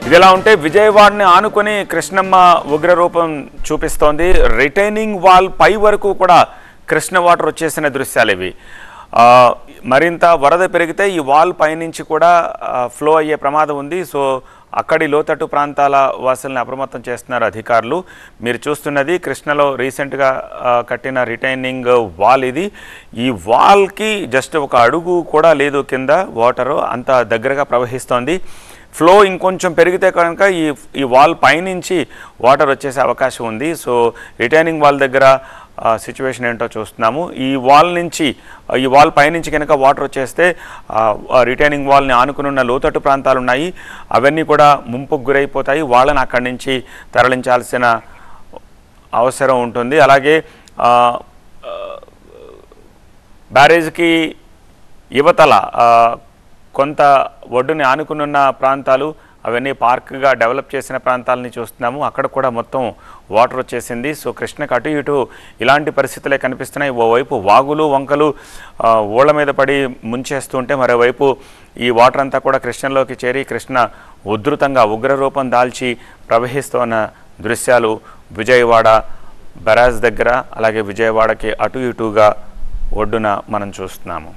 ఇదిలా ఉంటే విజయవాడని ఆనుకొని కృష్ణమ్మ ఉగ్రరూపం చూపిస్తోంది. రిటైనింగ్ వాల్ పై వరకు కూడా కృష్ణ వాటర్ వచ్చేసిన దృశ్యాలు ఇవి. మరింత వరద పెరిగితే ఈ వాల్ పైనుంచి కూడా ఫ్లో అయ్యే ప్రమాదం ఉంది. సో అక్కడి లోతట్టు ప్రాంతాల వాసుల్ని అప్రమత్తం చేస్తున్నారు అధికారులు. మీరు చూస్తున్నది కృష్ణలో రీసెంట్గా కట్టిన రిటైనింగ్ వాల్ ఇది. ఈ వాల్కి జస్ట్ ఒక అడుగు కూడా లేదు కింద వాటరు, అంత దగ్గరగా ప్రవహిస్తోంది. ఫ్లో ఇంకొంచెం పెరిగితే కనుక ఈ వాల్ పైనుంచి వాటర్ వచ్చేసే అవకాశం ఉంది. సో రిటైనింగ్ వాల్ దగ్గర సిచ్యువేషన్ ఏంటో చూస్తున్నాము. ఈ వాల్ పైనుంచి కనుక వాటర్ వచ్చేస్తే రిటైనింగ్ వాల్ని ఆనుకున్న లోతట్టు ప్రాంతాలు ఉన్నాయి, అవన్నీ కూడా ముంపుకు గురైపోతాయి. వాళ్ళని అక్కడి నుంచి తరలించాల్సిన అవసరం ఉంటుంది. అలాగే బ్యారేజ్కి యువతల కొంత ఒడ్డుని ఆనుకున్న ప్రాంతాలు, అవన్నీ పార్క్గా డెవలప్ చేసిన ప్రాంతాలని చూస్తున్నాము. అక్కడ కూడా మొత్తం వాటర్ వచ్చేసింది. సో కృష్ణకు అటు ఇటు ఇలాంటి పరిస్థితులే కనిపిస్తున్నాయి. ఓవైపు వాగులు వంకలు ఓళ్ల మీద పడి ముంచేస్తుంటే, మరోవైపు ఈ వాటర్ అంతా కూడా కృష్ణలోకి చేరి కృష్ణ ఉధృతంగా ఉగ్రరూపం దాల్చి ప్రవహిస్తున్న దృశ్యాలు విజయవాడ బరాజ్ దగ్గర, అలాగే విజయవాడకి అటు ఇటుగా ఒడ్డున మనం చూస్తున్నాము.